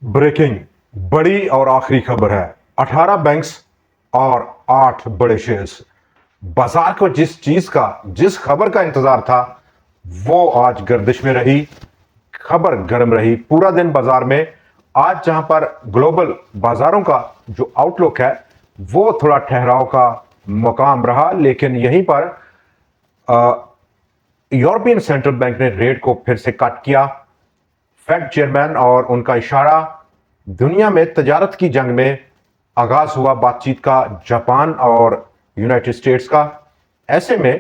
Breaking बड़ी और आखिरी खबर है। 18 बैंक्स और 8 बड़े शेयर्स। बाजार को जिस खबर का इंतजार था वो आज गर्दिश में रही। खबर गर्म रही पूरा दिन बाजार में। आज जहां पर ग्लोबल बाजारों का जो आउटलुक है वो थोड़ा ठहराव का मकाम रहा, लेकिन यहीं पर यूरोपियन सेंट्रल बैंक ने रेट को फिर से कट किया। फेड चेयरमैन और उनका इशारा, दुनिया में तजारत की जंग में आगाज हुआ बातचीत का जापान और यूनाइटेड स्टेट्स का। ऐसे में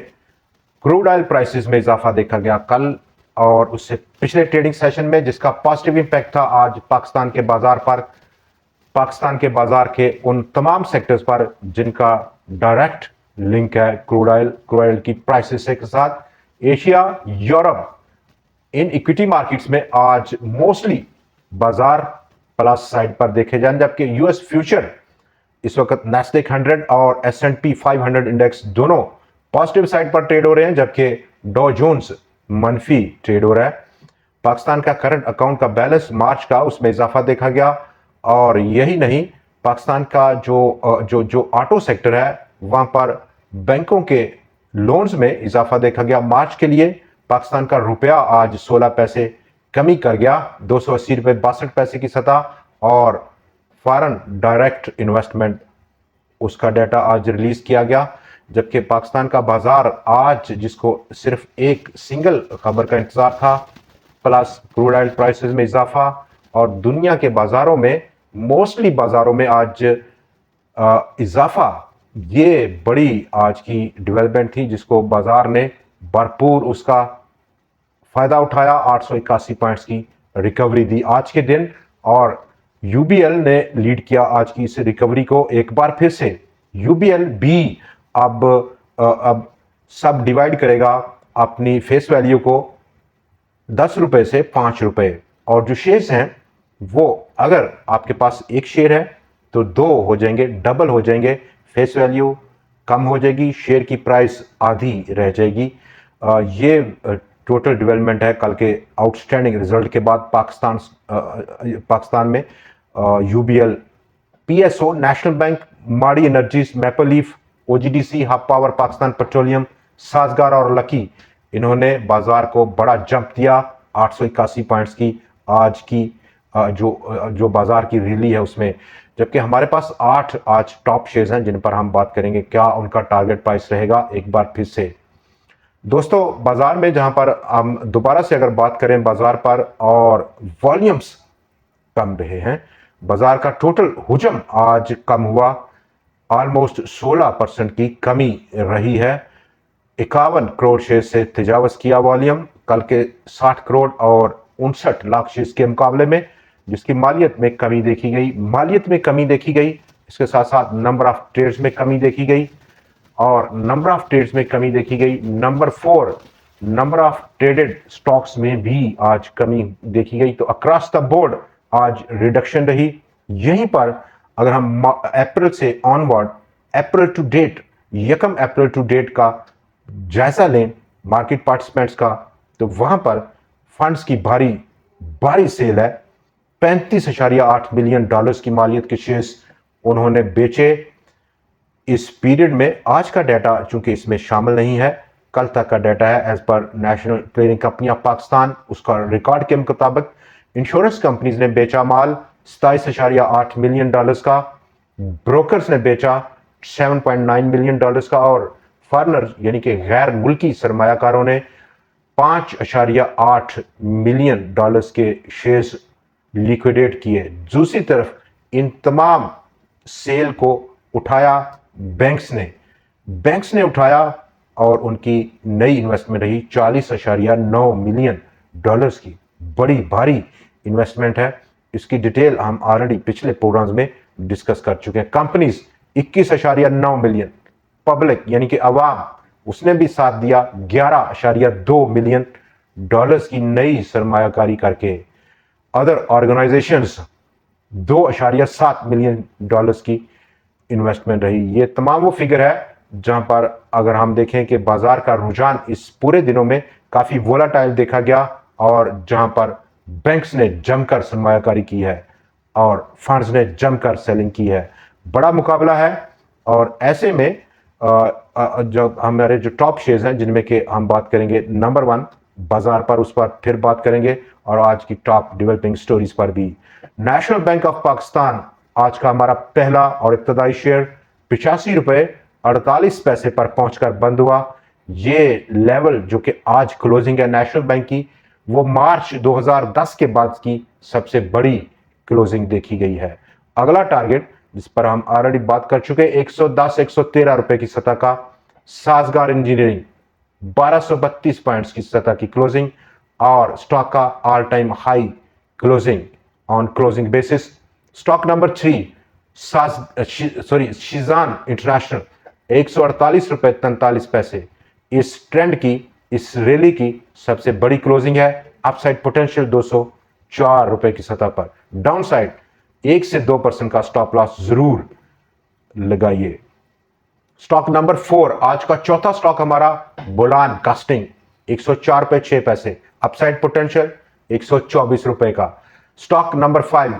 क्रूड ऑयल प्राइसेस में इजाफा देखा गया कल और उससे पिछले ट्रेडिंग सेशन में, जिसका पॉजिटिव इंपैक्ट था आज पाकिस्तान के बाजार पर, पाकिस्तान के बाजार के उन तमाम सेक्टर्स पर जिनका डायरेक्ट लिंक है क्रूड ऑयल की प्राइसेस के साथ। Asia, Europe, in equity markets में आज मोस्टली बाजार प्लस साइड पर देखे जाए, जबकि यूएस फ्यूचर इस वक्त नैस्डैक 100 और S&P 500 इंडेक्स दोनों पॉजिटिव साइड पर ट्रेड हो रहे हैं, जबकि डॉ जोन्स मनफी ट्रेड हो रहा है। पाकिस्तान का करंट अकाउंट का बैलेंस मार्च का उसमें इजाफा देखा गया और यही नहीं, पाकिस्तान का जो ऑटो सेक्टर है वहां पर बैंकों के लोन्स में इजाफा देखा गया। मार्च के लिए पाकिस्तान का रुपया आज 16 पैसे कमी कर गया, 280 रुपए 62 पैसे की सतह। और फॉरेन डायरेक्ट इन्वेस्टमेंट, उसका डाटा आज रिलीज किया गया, जबकि पाकिस्तान का बाजार आज, जिसको सिर्फ एक सिंगल खबर का इंतजार था, प्लस क्रूड ऑयल प्राइसेस में इजाफा और दुनिया के बाजारों में, मोस्टली बाजारों में आज इजाफा, ये बड़ी आज की डेवलपमेंट थी जिसको बाजार ने भरपूर उसका फायदा उठाया। 881 पॉइंट्स की रिकवरी दी आज के दिन और यूबीएल ने लीड किया आज की इस रिकवरी को। एक बार फिर से यूबीएल भी अब सब डिवाइड करेगा अपनी फेस वैल्यू को 10 रुपए से 5 रुपए, और जो शेयर्स हैं वो, अगर आपके पास एक शेयर है तो 2 हो जाएंगे, डबल हो जाएंगे, फेस वैल्यू कम हो जाएगी, शेयर की प्राइस आधी रह जाएगी। ये टोटल डेवलपमेंट है कल के आउटस्टैंडिंग रिजल्ट के बाद पाकिस्तान में। UBL, PSO, National Bank, Mari Energies, Maple Leaf, OGDC, Hub Power, Pakistan Petroleum, Sazgar और लकी, इन्होंने बाजार को बड़ा जंप दिया। 881 पॉइंट्स की आज की जो बाजार की रैली है उसमें, जबकि हमारे पास 8 आज टॉप शेयर्स हैं जिन पर हम बात करेंगे क्या उनका टारगेट प्राइस रहेगा। एक बार फिर से दोस्तों, बाजार में जहां पर हम दोबारा से अगर बात करें बाजार पर, और वॉल्यूम्स कम रहे हैं, बाजार का टोटल हुजम आज कम हुआ, ऑलमोस्ट 16% की कमी रही है। 51 करोड़ शेयर से तजावज किया वॉल्यूम कल के 60 करोड़ और 59 लाख शेयर के मुकाबले में, जिसकी मालियत में कमी देखी गई। इसके साथ साथ नंबर ऑफ ट्रेड्स में कमी देखी गई number 4, number of traded stocks में भी आज कमी देखी गई। तो अक्रॉस द बोर्ड आज रिडक्शन रही। यहीं पर अगर हम अप्रैल से onward, April to date, 1 April to date का जायजा लें मार्केट पार्टिसिपेंट्स का, तो वहां पर फंड्स की भारी सेल है। 35.8 बिलियन डॉलर्स की मालियत के शेयर्स उन्होंने बेचे इस पीरियड में। आज का डाटा चूंकि इसमें शामिल नहीं है, कल तक का डाटा है एज पर national clearing company of Pakistan, उसका रिकॉर्ड के मुताबिक इंश्योरेंस कंपनीज ने बेचा माल 27.8 मिलियन डॉलर्स का, ब्रोकर्स ने बेचा 7.9 मिलियन डॉलर्स का, और फॉरेनर यानी कि गैर मुल्की सरमायाकारों ने 5.8 मिलियन डॉलर्स के शेयर्स लिक्विडेट किए। दूसरी तरफ इन तमाम सेल को उठाया बैंक्स ने उठाया और उनकी नई इन्वेस्टमेंट रही 40.9 मिलियन डॉलर्स की। बड़ी भारी इन्वेस्टमेंट है, इसकी डिटेल हम ऑलरेडी पिछले प्रोग्राम्स में डिस्कस कर चुके हैं। कंपनीज 21.9 मिलियन, पब्लिक यानी कि अवाम, उसने भी साथ दिया 11.2 मिलियन डॉलर्स की नई सरमायाकारी करके। अदर ऑर्गेनाइजेशंस 2.7 मिलियन डॉलर्स की इन्वेस्टमेंट रही। ये तमाम वो फिगर है जहां पर अगर हम देखें कि बाजार का रुझान इस पूरे दिनों में काफी वोलाटाइल देखा गया और जहां पर बैंक्स ने जमकर सरमायाकारी की है। और फंड्स ने जमकर सेलिंग की है। बड़ा मुकाबला है और ऐसे में जो हमारे जो टॉप शेयर्स हैं जिनमें कि हम बात करेंगे नंबर 1 बाजार पर, उस पर फिर बात करेंगे और आज की टॉप डेवलपिंग स्टोरीज पर भी। नेशनल बैंक ऑफ पाकिस्तान आज का हमारा पहला और इब्तदाई शेयर 85 रुपए 48 पैसे पर पहुंचकर बंद हुआ। ये लेवल जो कि आज क्लोजिंग है नेशनल बैंक की, वो मार्च 2010 के बाद की सबसे बड़ी क्लोजिंग देखी गई है। अगला टारगेट जिस पर हम ऑलरेडी बात कर चुके हैं 110-113 रुपए की सतह का। साजगार इंजीनियरिंग 1232 पॉइंट्स की सतह की क्लोजिंग और स्टॉक का all time high closing on closing basis. Stock number 3 Sheezan international 148 रुपए 43 पैसे। इस ट्रेंड की, इस रैली की सबसे बड़ी क्लोजिंग है। अपसाइड पोटेंशियल 204 रुपए की सतह पर। डाउन साइड 1 से 2% का स्टॉप लॉस जरूर लगाइए। स्टॉक नंबर 4 आज का चौथा स्टॉक हमारा बोलान कास्टिंग 104 रुपए 6 पैसे। अपसाइड पोटेंशियल 124 रुपए का। Stock number 5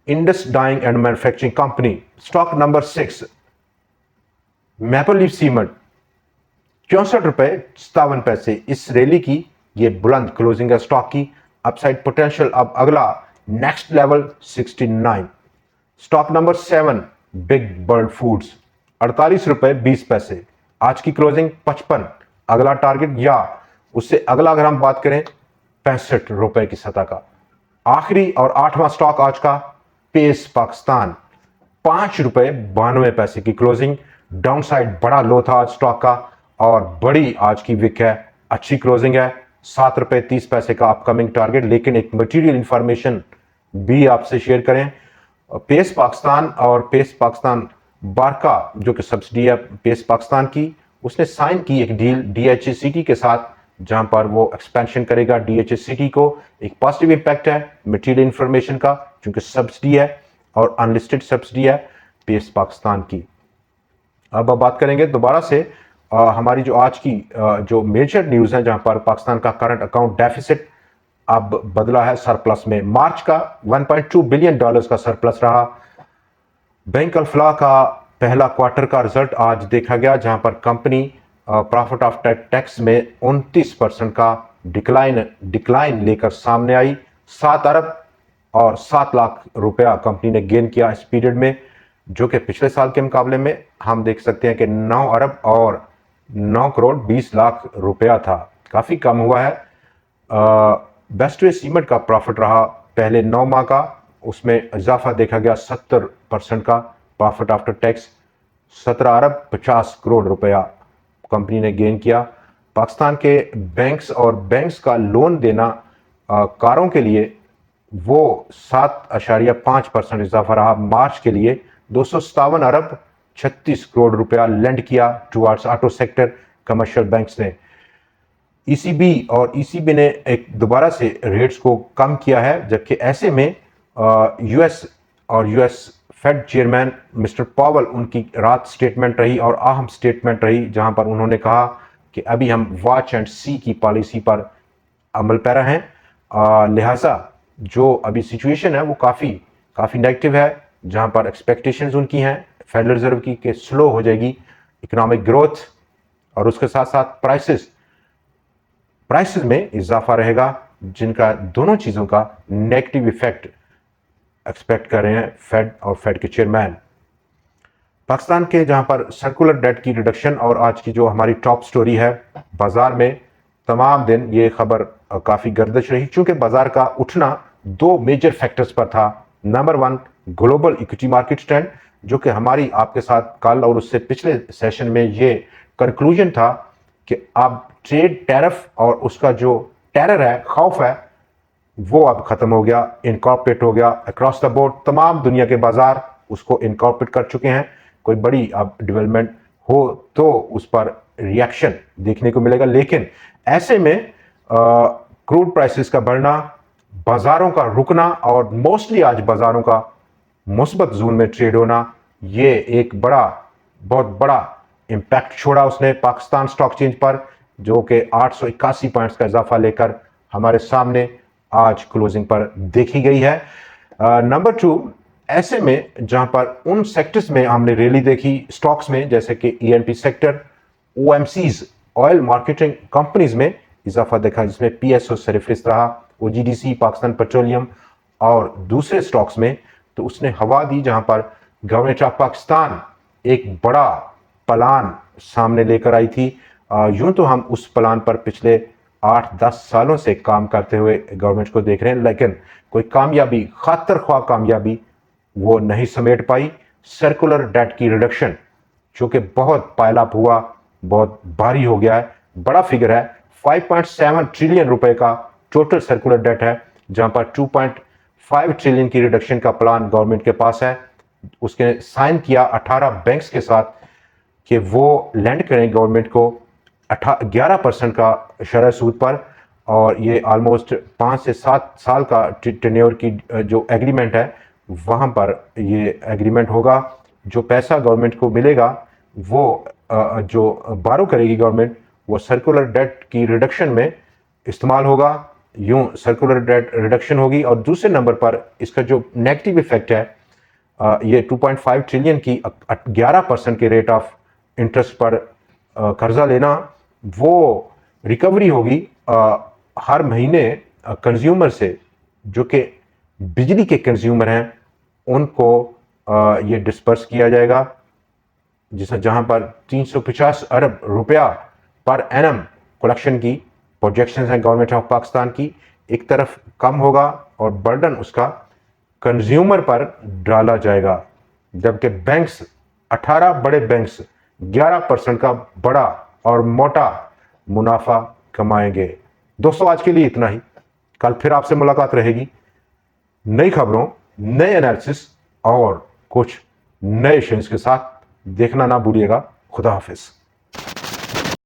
Indus dyeing and manufacturing company. Stock number 6 maple leaf cement 64 रुपए 57 पैसे। इस रैली की ये बुलंद क्लोजिंग है स्टॉक की। अपसाइड पोटेंशियल अब अगला next level 69। Stock number 7 big bird foods 48 रुपए 20 पैसे। आज की क्लोजिंग 55। अगला टारगेट या उससे अगला अगर हम बात करें 65 रुपए की सतह का। आखिरी और 8वां स्टॉक आज का पेस पाकिस्तान 5 रुपए 92 पैसे की क्लोजिंग। डाउन साइड बड़ा लो था आज स्टॉक का और बड़ी आज की विक है, अच्छी क्लोजिंग है। 7 रुपए 30 पैसे का अपकमिंग टारगेट। लेकिन एक मटेरियल इंफॉर्मेशन भी आपसे शेयर करें। पेस पाकिस्तान और पेस पाकिस्तान बारका जो कि सब्सिडी है पेस पाकिस्तान की, उसने साइन की एक डील DHA के साथ जहां पर वो एक्सपेंशन करेगा DHA को। एक पॉजिटिव इंपैक्ट है मटेरियल इंफॉर्मेशन का क्योंकि सब्सिडी है और अनलिस्टेड सब्सिडी है पेस पाकिस्तान की। अब बात करेंगे दोबारा से हमारी जो आज की जो मेजर न्यूज़ है जहां पर पाकिस्तान का करंट अकाउंट डेफिसिट अब बदला है सरप्लस में। मार्च का $1.2 बिलियन का सरप्लस रहा। बैंक अल्फला का पहला क्वार्टर का रिजल्ट आज देखा गया जहां पर कंपनी प्रॉफिट आफ्टर टैक्स में 29% का डिक्लाइन लेकर सामने आई। 7 अरब और 7 लाख रुपया कंपनी ने गेन किया इस पीरियड में, जो कि पिछले साल के मुकाबले में हम देख सकते हैं कि 9 अरब और 9 करोड़ 20 लाख रुपया था, काफ़ी कम हुआ है। बेस्ट वे सीमेंट का प्रॉफिट रहा पहले 9 माह का, उसमें इजाफा देखा गया 70% का प्रॉफिट आफ्टर टैक्स। 17 अरब 50 करोड़ रुपया कंपनी ने गेन किया। पाकिस्तान के बैंक्स का लोन देना कारों के लिए वो 7.5% इजाफा रहा। मार्च के लिए 257 अरब 36 करोड़ रुपया लेंड किया towards auto sector commercial banks ने। ECB ने एक दोबारा से रेट्स को कम किया है, जबकि ऐसे में US Fed chairman mister Powell उनकी रात स्टेटमेंट रही और अहम स्टेटमेंट रही जहां पर उन्होंने कहा कि अभी हम वॉच एंड सी की पॉलिसी पर अमल पैरा हैं। लिहाजा जो अभी सिचुएशन है वो काफ़ी नेगेटिव है, जहां पर एक्सपेक्टेशंस उनकी हैं फेडरल रिजर्व की कि स्लो हो जाएगी इकोनॉमिक ग्रोथ और उसके साथ साथ प्राइसेस में इजाफा रहेगा, जिनका दोनों चीज़ों का नेगेटिव इफेक्ट एक्सपेक्ट कर रहे हैं फेड के चेयरमैन। पाकिस्तान के जहां पर सर्कुलर डेट की रिडक्शन और आज की जो हमारी टॉप स्टोरी है, बाजार में तमाम दिन ये खबर काफ़ी गर्दिश रही क्योंकि बाजार का उठना 2 मेजर फैक्टर्स पर था। Number 1 global equity market trend, जो कि हमारी आपके साथ कल और उससे पिछले सेशन में ये कंक्लूजन था कि अब ट्रेड टैरिफ और उसका जो टेरर है, खौफ है, वो अब खत्म हो गया, इनकॉर्पोरेट हो गया अक्रॉस द बोर्ड। तमाम दुनिया के बाजार उसको इनकॉर्पोरेट कर चुके हैं। कोई बड़ी अब डेवलपमेंट हो तो उस पर रिएक्शन देखने को मिलेगा, लेकिन ऐसे में क्रूड प्राइसेस का बढ़ना, बाजारों का रुकना और मोस्टली आज बाजारों का मुस्बत जोन में ट्रेड होना, ये एक बहुत बड़ा इम्पैक्ट छोड़ा उसने पाकिस्तान स्टॉक एक्सचेंज पर, जो कि 881 पॉइंट्स का इजाफा लेकर हमारे सामने आज क्लोजिंग पर देखी गई है। नंबर 2, ऐसे में जहां पर उन सेक्टर्स में हमने रैली देखी स्टॉक्स में, जैसे कि ENP sector, OMCs oil marketing companies में इजाफा देखा, जिसमें पीएसओ सरफेस रहा, ओजीडीसी पाकिस्तान पेट्रोलियम और दूसरे स्टॉक्स में, तो उसने हवा दी। जहां पर गवर्नमेंट ऑफ पाकिस्तान एक बड़ा प्लान सामने लेकर आई थी। यूं तो हम उस प्लान पर पिछले 8-10 सालों से काम करते हुए गवर्नमेंट को देख रहे हैं, लेकिन कोई कामयाबी, खातर ख्वाह कामयाबी वो नहीं समेट पाई। सर्कुलर डेट की रिडक्शन, जो कि बहुत पायलाप हुआ, बहुत भारी हो गया है, बड़ा फिगर है, 5.7 ट्रिलियन रुपए का टोटल सर्कुलर डेट है, जहां पर 2.5 ट्रिलियन की रिडक्शन का प्लान गवर्नमेंट के पास है। उसके साइन किया 18 बैंक्स के साथ कि वो लैंड करें गवर्नमेंट को 11% का शरह सूद पर, और ये ऑलमोस्ट 5 से 7 साल का टेन्योर की जो एग्रीमेंट है वहाँ पर ये एग्रीमेंट होगा। जो पैसा गवर्नमेंट को मिलेगा वो जो बारो करेगी गवर्नमेंट, वो सर्कुलर डेट की रिडक्शन में इस्तेमाल होगा। यूं सर्कुलर डेट रिडक्शन होगी, और दूसरे नंबर पर इसका जो नेगेटिव इफेक्ट है, ये 2.5 ट्रिलियन की 11% के रेट ऑफ इंटरेस्ट पर कर्जा लेना, वो रिकवरी होगी हर महीने कंज्यूमर से, जो कि बिजली के कंज्यूमर हैं, उनको ये डिस्पर्स किया जाएगा, जहां पर 350 अरब रुपया पर एनम कलेक्शन की प्रोजेक्शंस हैं गवर्नमेंट ऑफ पाकिस्तान की। एक तरफ कम होगा और बर्डन उसका कंज्यूमर पर डाला जाएगा, जबकि बैंक्स, 18 बड़े बैंक्स 11% का बड़ा और मोटा मुनाफा कमाएंगे। दोस्तों, आज के लिए इतना ही। कल फिर आपसे मुलाकात रहेगी नई खबरों, नए एनालिसिस और कुछ नए शेयर्स के साथ। देखना ना भूलिएगा। खुदा हाफिज।